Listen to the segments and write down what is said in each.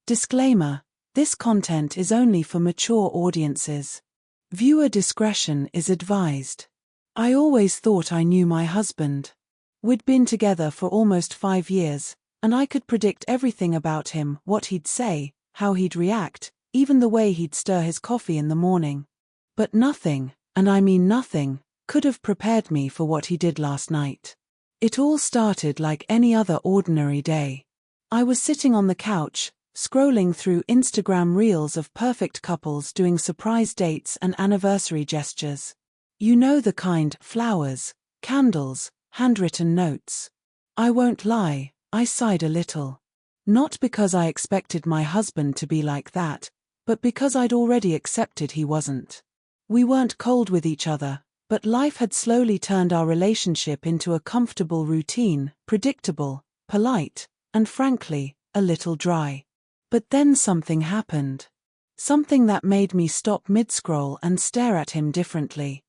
Disclaimer: this content is only for mature audiences. Viewer discretion is advised. I always thought I knew my husband. We'd been together for almost 5 years, and I could predict everything about him, what he'd say, how he'd react, even the way he'd stir his coffee in the morning. But nothing, and I mean nothing, could have prepared me for what he did last night. It all started like any other ordinary day. I was sitting on the couch, scrolling through Instagram reels of perfect couples doing surprise dates and anniversary gestures. You know the kind: flowers, candles, handwritten notes. I won't lie, I sighed a little. Not because I expected my husband to be like that, but because I'd already accepted he wasn't. We weren't cold with each other, but life had slowly turned our relationship into a comfortable routine, predictable, polite, and frankly, a little dry. But then something happened. Something that made me stop mid-scroll and stare at him differently.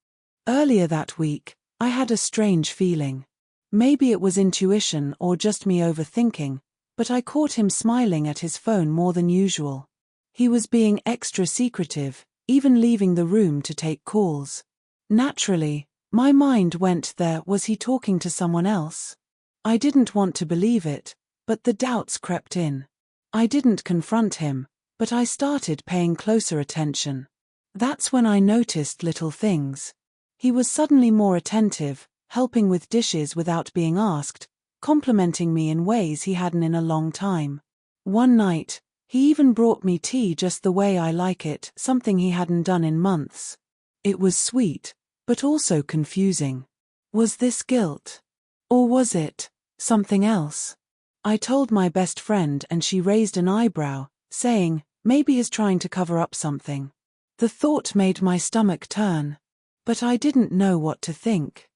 Earlier that week, I had a strange feeling. Maybe it was intuition or just me overthinking, but I caught him smiling at his phone more than usual. He was being extra secretive, even leaving the room to take calls. Naturally, my mind went there: was he talking to someone else? I didn't want to believe it, but the doubts crept in. I didn't confront him, but I started paying closer attention. That's when I noticed little things. He was suddenly more attentive, helping with dishes without being asked, complimenting me in ways he hadn't in a long time. One night, he even brought me tea just the way I like it, something he hadn't done in months. It was sweet, but also confusing. Was this guilt? Or was it something else? I told my best friend and she raised an eyebrow, saying, maybe he's trying to cover up something. The thought made my stomach turn. But I didn't know what to think.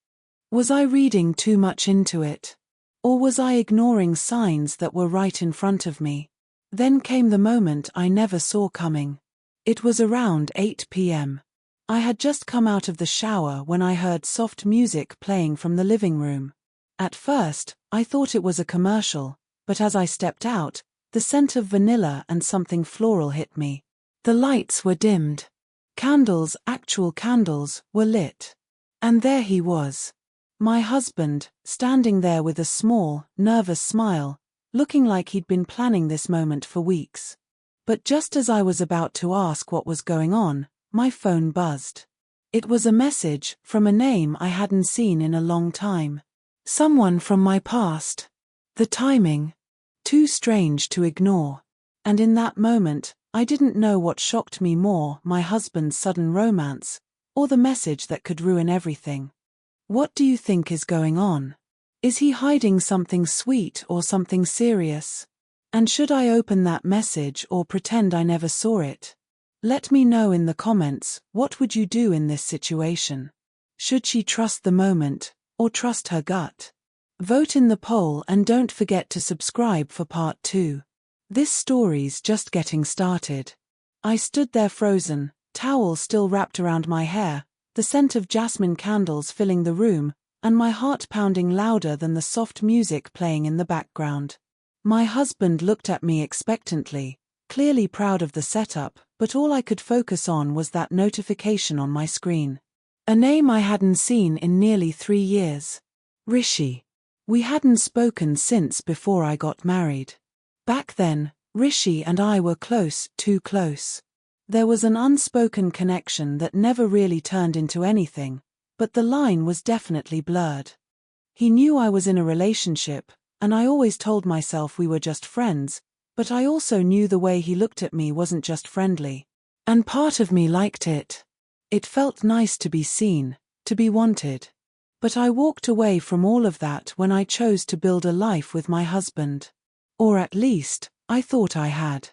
Was I reading too much into it? Or was I ignoring signs that were right in front of me? Then came the moment I never saw coming. It was around 8 p.m. I had just come out of the shower when I heard soft music playing from the living room. At first, I thought it was a commercial, but as I stepped out, the scent of vanilla and something floral hit me. The lights were dimmed. Candles, actual candles, were lit. And there he was. My husband, standing there with a small, nervous smile, looking like he'd been planning this moment for weeks. But just as I was about to ask what was going on, my phone buzzed. It was a message from a name I hadn't seen in a long time. Someone from my past. The timing. Too strange to ignore. And in that moment, I didn't know what shocked me more: my husband's sudden romance, or the message that could ruin everything. What do you think is going on? Is he hiding something sweet or something serious? And should I open that message or pretend I never saw it? Let me know in the comments, what would you do in this situation? Should she trust the moment, or trust her gut? Vote in the poll and don't forget to subscribe for part 2. This story's just getting started. I stood there frozen, towel still wrapped around my hair, the scent of jasmine candles filling the room, and my heart pounding louder than the soft music playing in the background. My husband looked at me expectantly, clearly proud of the setup, but all I could focus on was that notification on my screen. A name I hadn't seen in nearly 3 years. Rishi. We hadn't spoken since before I got married. Back then, Rishi and I were close, too close. There was an unspoken connection that never really turned into anything, but the line was definitely blurred. He knew I was in a relationship, and I always told myself we were just friends, but I also knew the way he looked at me wasn't just friendly. And part of me liked it. It felt nice to be seen, to be wanted. But I walked away from all of that when I chose to build a life with my husband. Or at least, I thought I had.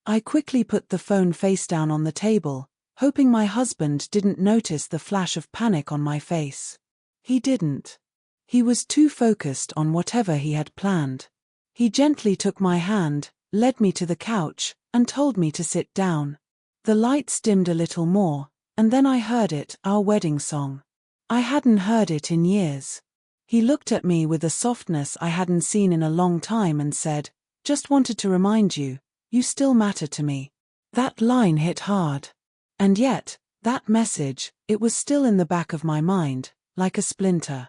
I quickly put the phone face down on the table, hoping my husband didn't notice the flash of panic on my face. He didn't. He was too focused on whatever he had planned. He gently took my hand, led me to the couch, and told me to sit down. The lights dimmed a little more, and then I heard it, our wedding song. I hadn't heard it in years. He looked at me with a softness I hadn't seen in a long time and said, "Just wanted to remind you, you still matter to me. That line hit hard. And yet, that message, it was still in the back of my mind, like a splinter.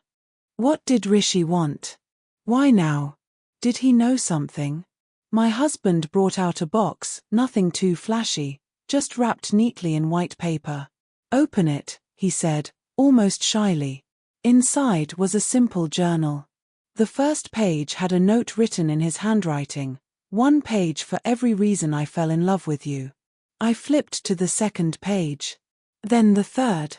What did Rishi want? Why now? Did he know something? My husband brought out a box, nothing too flashy, just wrapped neatly in white paper. Open it, he said, almost shyly. Inside was a simple journal. The first page had a note written in his handwriting, 1 page for every reason I fell in love with you. I flipped to the second page. Then the third.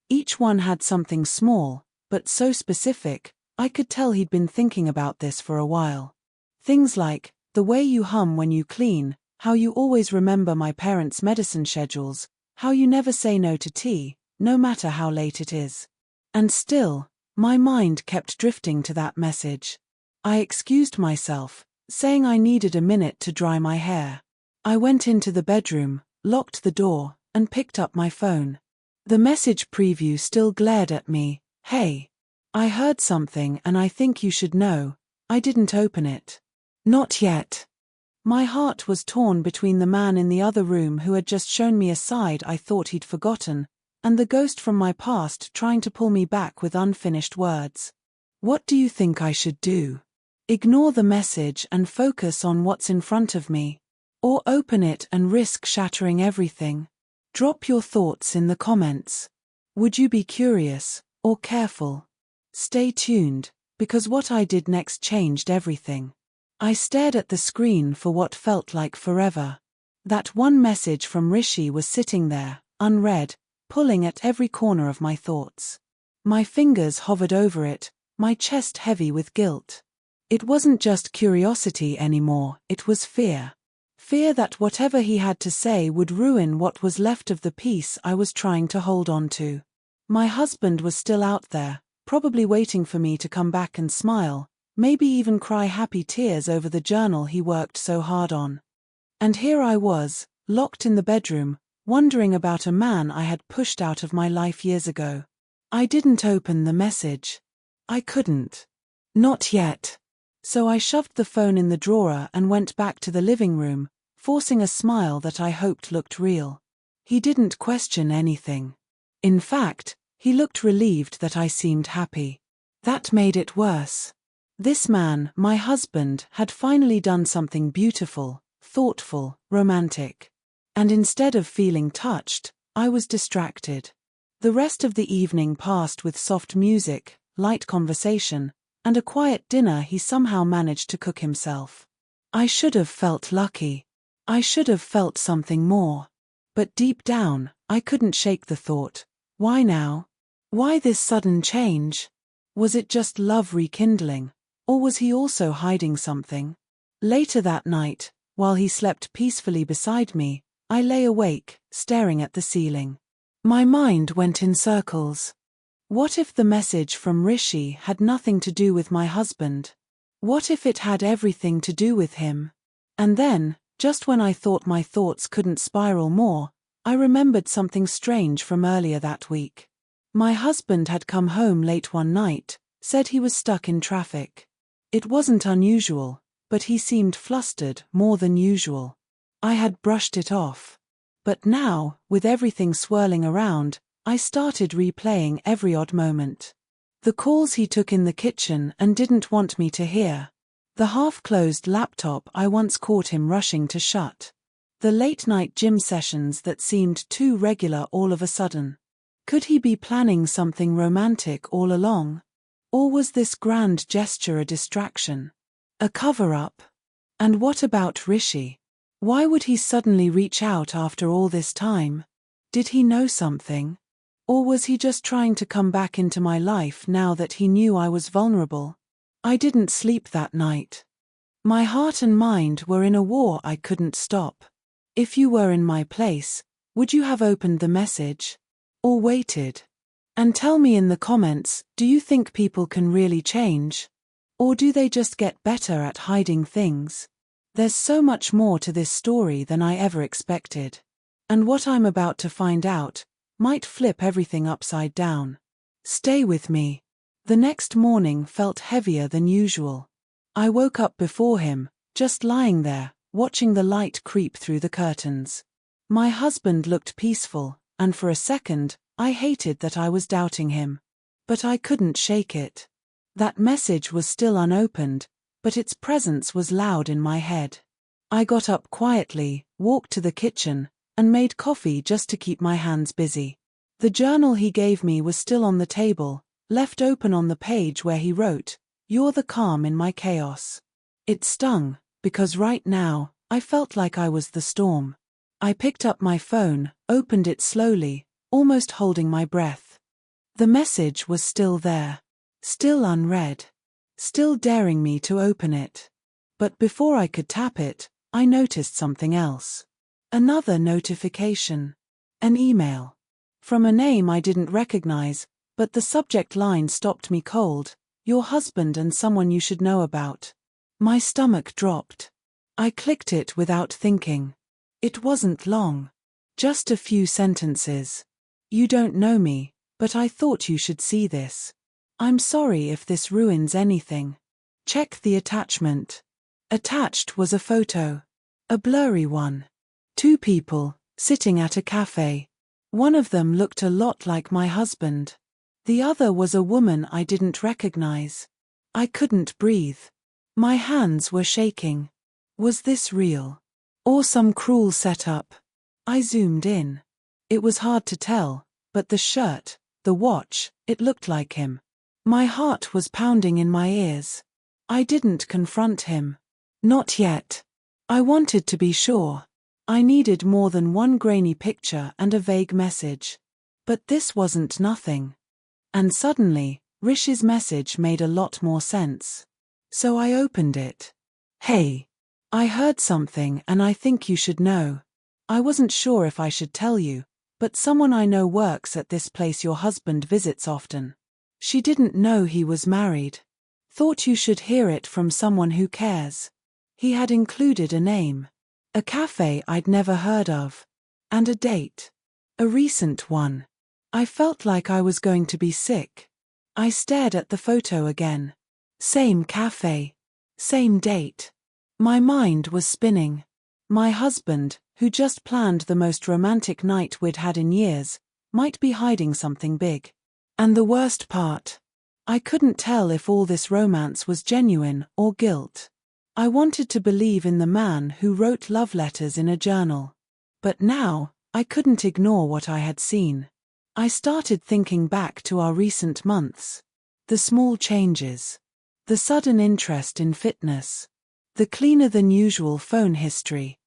Each one had something small, but so specific, I could tell he'd been thinking about this for a while. Things like, the way you hum when you clean, how you always remember my parents' medicine schedules, how you never say no to tea, no matter how late it is. And still, my mind kept drifting to that message. I excused myself, saying I needed a minute to dry my hair. I went into the bedroom, locked the door, and picked up my phone. The message preview still glared at me. Hey. I heard something and I think you should know. I didn't open it. Not yet. My heart was torn between the man in the other room who had just shown me a side I thought he'd forgotten, and the ghost from my past trying to pull me back with unfinished words. What do you think I should do? Ignore the message and focus on what's in front of me? Or open it and risk shattering everything? Drop your thoughts in the comments. Would you be curious, or careful? Stay tuned, because what I did next changed everything. I stared at the screen for what felt like forever. That one message from Rishi was sitting there, unread, pulling at every corner of my thoughts. My fingers hovered over it, my chest heavy with guilt. It wasn't just curiosity anymore, it was fear. Fear that whatever he had to say would ruin what was left of the peace I was trying to hold on to. My husband was still out there, probably waiting for me to come back and smile, maybe even cry happy tears over the journal he worked so hard on. And here I was, locked in the bedroom, wondering about a man I had pushed out of my life years ago. I didn't open the message. I couldn't. Not yet. So I shoved the phone in the drawer and went back to the living room, forcing a smile that I hoped looked real. He didn't question anything. In fact, he looked relieved that I seemed happy. That made it worse. This man, my husband, had finally done something beautiful, thoughtful, romantic. And instead of feeling touched, I was distracted. The rest of the evening passed with soft music, light conversation, and a quiet dinner he somehow managed to cook himself. I should have felt lucky. I should have felt something more. But deep down, I couldn't shake the thought, why now? Why this sudden change? Was it just love rekindling, or was he also hiding something? Later that night, while he slept peacefully beside me, I lay awake, staring at the ceiling. My mind went in circles. What if the message from Rishi had nothing to do with my husband? What if it had everything to do with him? And then, just when I thought my thoughts couldn't spiral more, I remembered something strange from earlier that week. My husband had come home late one night, said he was stuck in traffic. It wasn't unusual, but he seemed flustered more than usual. I had brushed it off. But now, with everything swirling around, I started replaying every odd moment. The calls he took in the kitchen and didn't want me to hear. The half-closed laptop I once caught him rushing to shut. The late-night gym sessions that seemed too regular all of a sudden. Could he be planning something romantic all along? Or was this grand gesture a distraction? A cover-up? And what about Rishi? Why would he suddenly reach out after all this time? Did he know something? Or was he just trying to come back into my life now that he knew I was vulnerable? I didn't sleep that night. My heart and mind were in a war I couldn't stop. If you were in my place, would you have opened the message? Or waited? And tell me in the comments, do you think people can really change? Or do they just get better at hiding things? There's so much more to this story than I ever expected. And what I'm about to find out might flip everything upside down. Stay with me. The next morning felt heavier than usual. I woke up before him, just lying there, watching the light creep through the curtains. My husband looked peaceful, and for a second, I hated that I was doubting him. But I couldn't shake it. That message was still unopened, but its presence was loud in my head. I got up quietly, walked to the kitchen, and made coffee just to keep my hands busy. The journal he gave me was still on the table, left open on the page where he wrote, "You're the calm in my chaos." It stung, because right now, I felt like I was the storm. I picked up my phone, opened it slowly, almost holding my breath. The message was still there. Still unread. Still daring me to open it. But before I could tap it, I noticed something else. Another notification. An email. From a name I didn't recognize, but the subject line stopped me cold. "Your husband and someone you should know about." My stomach dropped. I clicked it without thinking. It wasn't long. Just a few sentences. "You don't know me, but I thought you should see this. I'm sorry if this ruins anything. Check the attachment." Attached was a photo. A blurry one. Two people, sitting at a cafe. One of them looked a lot like my husband. The other was a woman I didn't recognize. I couldn't breathe. My hands were shaking. Was this real? Or some cruel setup? I zoomed in. It was hard to tell, but the shirt, the watch, it looked like him. My heart was pounding in my ears. I didn't confront him. Not yet. I wanted to be sure. I needed more than one grainy picture and a vague message. But this wasn't nothing. And suddenly, Rish's message made a lot more sense. So I opened it. "Hey. I heard something and I think you should know. I wasn't sure if I should tell you, but someone I know works at this place your husband visits often. She didn't know he was married. Thought you should hear it from someone who cares." He had included a name. A cafe I'd never heard of. And a date. A recent one. I felt like I was going to be sick. I stared at the photo again. Same cafe. Same date. My mind was spinning. My husband, who just planned the most romantic night we'd had in years, might be hiding something big. And the worst part, I couldn't tell if all this romance was genuine or guilt. I wanted to believe in the man who wrote love letters in a journal. But now, I couldn't ignore what I had seen. I started thinking back to our recent months. The small changes. The sudden interest in fitness. The cleaner-than-usual phone history.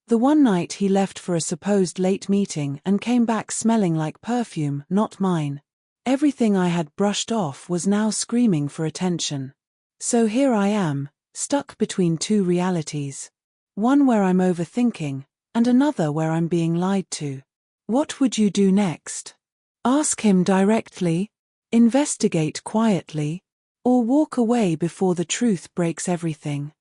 The one night he left for a supposed late meeting and came back smelling like perfume, not mine. Everything I had brushed off was now screaming for attention. So here I am, stuck between two realities. One where I'm overthinking, and another where I'm being lied to. What would you do next? Ask him directly? Investigate quietly? Or walk away before the truth breaks everything?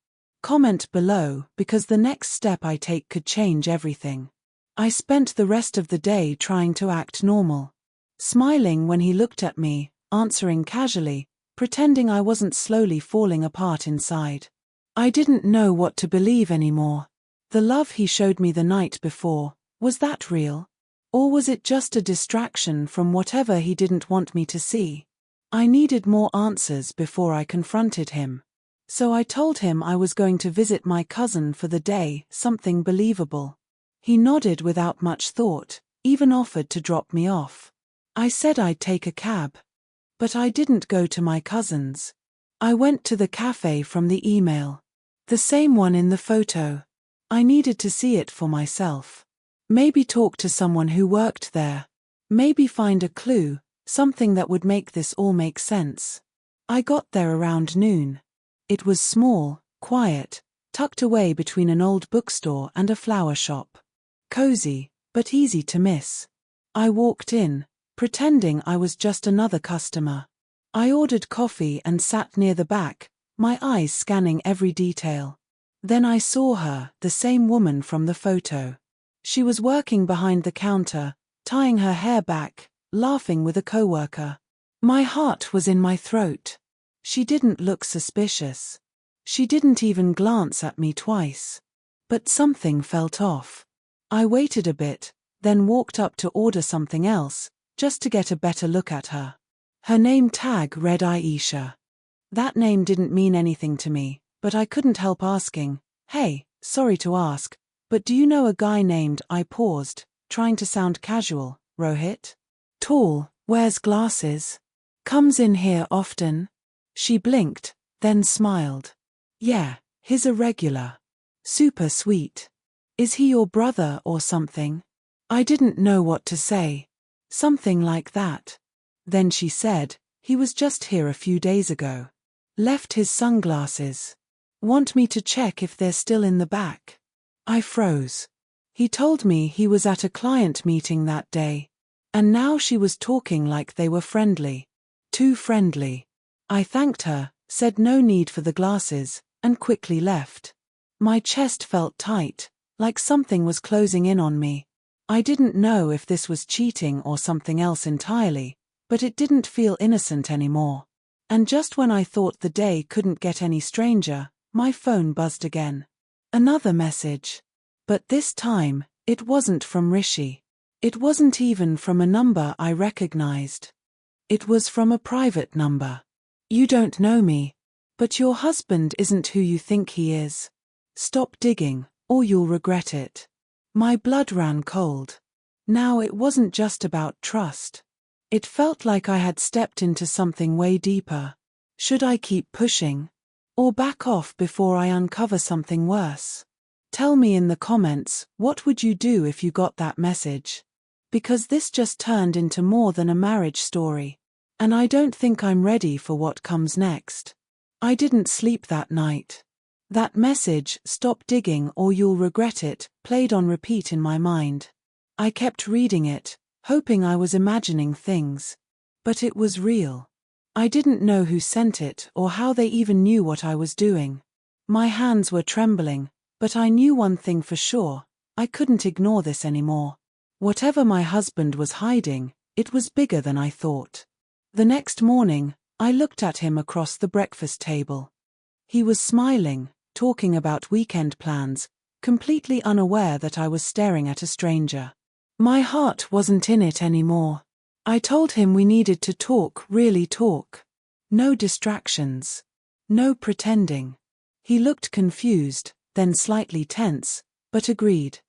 Comment below, because the next step I take could change everything. I spent the rest of the day trying to act normal. Smiling when he looked at me, answering casually, pretending I wasn't slowly falling apart inside. I didn't know what to believe anymore. The love he showed me the night before, was that real? Or was it just a distraction from whatever he didn't want me to see? I needed more answers before I confronted him. So I told him I was going to visit my cousin for the day, something believable. He nodded without much thought, even offered to drop me off. I said I'd take a cab. But I didn't go to my cousin's. I went to the cafe from the email. The same one in the photo. I needed to see it for myself. Maybe talk to someone who worked there. Maybe find a clue, something that would make this all make sense. I got there around noon. It was small, quiet, tucked away between an old bookstore and a flower shop. Cozy, but easy to miss. I walked in, pretending I was just another customer. I ordered coffee and sat near the back, my eyes scanning every detail. Then I saw her, the same woman from the photo. She was working behind the counter, tying her hair back, laughing with a coworker. My heart was in my throat. She didn't look suspicious. She didn't even glance at me twice. But something felt off. I waited a bit, then walked up to order something else, just to get a better look at her. Her name tag read Aisha. That name didn't mean anything to me, but I couldn't help asking, "Hey, sorry to ask, but do you know a guy named?" I paused, trying to sound casual. "Rohit? Tall, wears glasses. Comes in here often?" She blinked, then smiled. "Yeah, he's a regular. Super sweet. Is he your brother or something?" I didn't know what to say. Something like that. Then she said, "He was just here a few days ago. Left his sunglasses. Want me to check if they're still in the back?" I froze. He told me he was at a client meeting that day. And now she was talking like they were friendly. Too friendly. I thanked her, said no need for the glasses, and quickly left. My chest felt tight, like something was closing in on me. I didn't know if this was cheating or something else entirely, but it didn't feel innocent anymore. And just when I thought the day couldn't get any stranger, my phone buzzed again. Another message. But this time, it wasn't from Rishi. It wasn't even from a number I recognized. It was from a private number. "You don't know me, but your husband isn't who you think he is. Stop digging, or you'll regret it." My blood ran cold. Now it wasn't just about trust. It felt like I had stepped into something way deeper. Should I keep pushing? Or back off before I uncover something worse? Tell me in the comments, what would you do if you got that message? Because this just turned into more than a marriage story. And I don't think I'm ready for what comes next. I didn't sleep that night. That message, "Stop digging or you'll regret it," played on repeat in my mind. I kept reading it, hoping I was imagining things. But it was real. I didn't know who sent it or how they even knew what I was doing. My hands were trembling, but I knew one thing for sure: I couldn't ignore this anymore. Whatever my husband was hiding, it was bigger than I thought. The next morning, I looked at him across the breakfast table. He was smiling, talking about weekend plans, completely unaware that I was staring at a stranger. My heart wasn't in it anymore. I told him we needed to talk, really talk. No distractions. No pretending. He looked confused, then slightly tense, but agreed.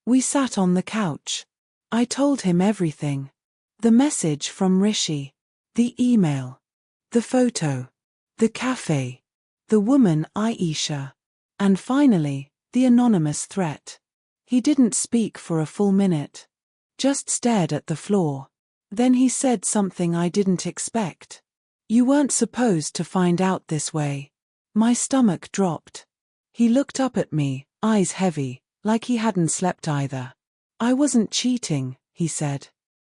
We sat on the couch. I told him everything. The message from Rishi. The email. The photo. The cafe. The woman Aisha. And finally, the anonymous threat. He didn't speak for a full minute. Just stared at the floor. Then he said something I didn't expect. "You weren't supposed to find out this way." My stomach dropped. He looked up at me, eyes heavy, like he hadn't slept either. "I wasn't cheating," he said.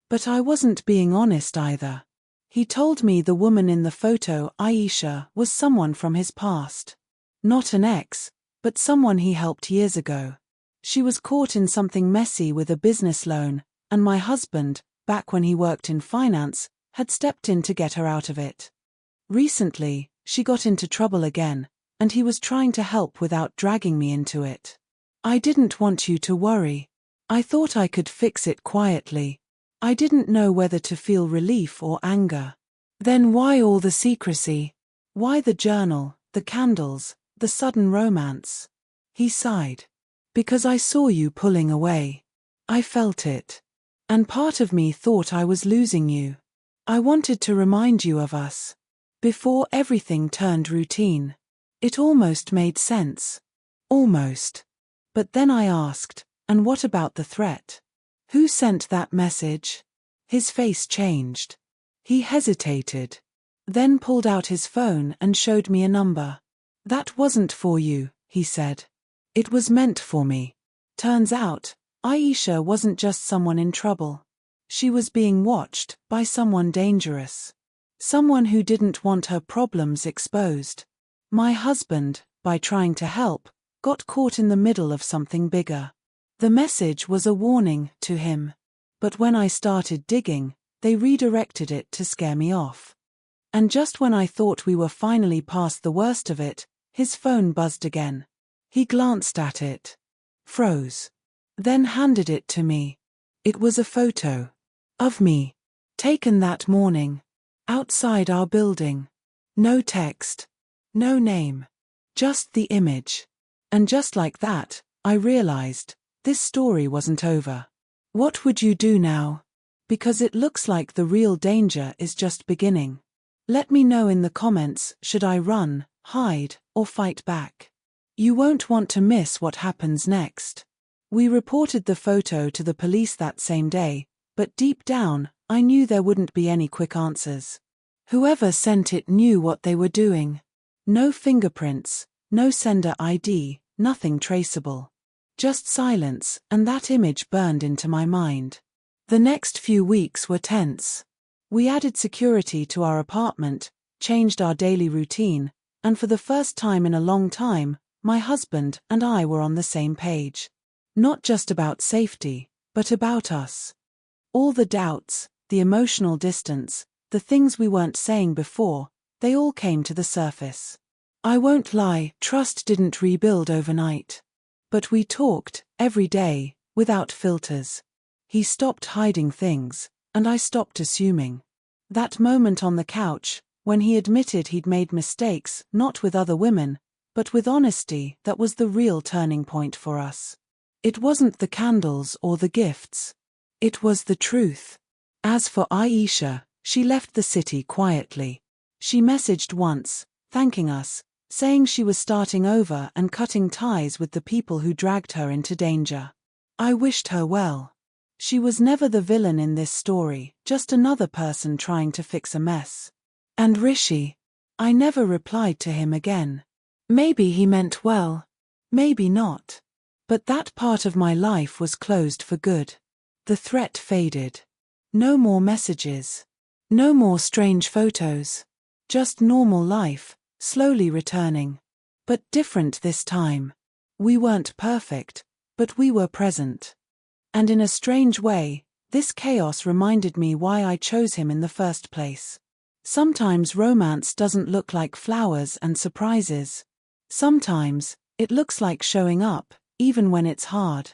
"But I wasn't being honest either." He told me the woman in the photo, Aisha, was someone from his past. Not an ex, but someone he helped years ago. She was caught in something messy with a business loan, and my husband, back when he worked in finance, had stepped in to get her out of it. Recently, she got into trouble again, and he was trying to help without dragging me into it. "I didn't want you to worry. I thought I could fix it quietly." I didn't know whether to feel relief or anger. "Then why all the secrecy? Why the journal, the candles, the sudden romance?" He sighed. "Because I saw you pulling away. I felt it. And part of me thought I was losing you. I wanted to remind you of us. Before everything turned routine. It almost made sense. Almost. But then I asked, and what about the threat? Who sent that message?" His face changed. He hesitated. Then pulled out his phone and showed me a number. "That wasn't for you," he said. "It was meant for me." Turns out, Aisha wasn't just someone in trouble. She was being watched by someone dangerous. Someone who didn't want her problems exposed. My husband, by trying to help, got caught in the middle of something bigger. The message was a warning to him. But when I started digging, they redirected it to scare me off. And just when I thought we were finally past the worst of it, his phone buzzed again. He glanced at it. froze, then handed it to me. It was a photo of me, taken that morning, outside our building. No text, no name, just the image. And just like that, I realized, this story wasn't over. What would you do now? Because it looks like the real danger is just beginning. Let me know in the comments, should I run, hide, or fight back? You won't want to miss what happens next. We reported the photo to the police that same day, but deep down, I knew there wouldn't be any quick answers. Whoever sent it knew what they were doing. No fingerprints, no sender ID, nothing traceable. Just silence, and that image burned into my mind. The next few weeks were tense. We added security to our apartment, changed our daily routine, and for the first time in a long time, my husband and I were on the same page. Not just about safety, but about us. All the doubts, the emotional distance, the things we weren't saying before, they all came to the surface. I won't lie, trust didn't rebuild overnight. But we talked, every day, without filters. He stopped hiding things, and I stopped assuming. That moment on the couch, when he admitted he'd made mistakes, not with other women, but with honesty, that was the real turning point for us. It wasn't the candles or the gifts. It was the truth. As for Aisha, she left the city quietly. She messaged once, thanking us, saying she was starting over and cutting ties with the people who dragged her into danger. I wished her well. She was never the villain in this story, just another person trying to fix a mess. And Rishi? I never replied to him again. Maybe he meant well. Maybe not. But that part of my life was closed for good. The threat faded. No more messages. No more strange photos. Just normal life, slowly returning. But different this time. We weren't perfect, but we were present. And in a strange way, this chaos reminded me why I chose him in the first place. Sometimes romance doesn't look like flowers and surprises. Sometimes, it looks like showing up, even when it's hard.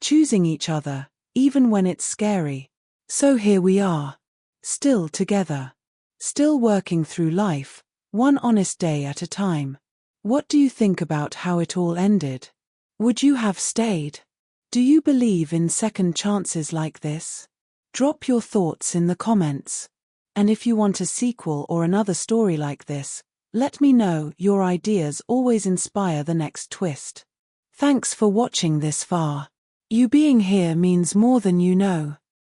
Choosing each other, even when it's scary. So here we are. Still together. Still working through life, one honest day at a time. What do you think about how it all ended? Would you have stayed? Do you believe in second chances like this? Drop your thoughts in the comments. And if you want a sequel or another story like this, let me know. Your ideas always inspire the next twist. Thanks for watching this far. You being here means more than you know.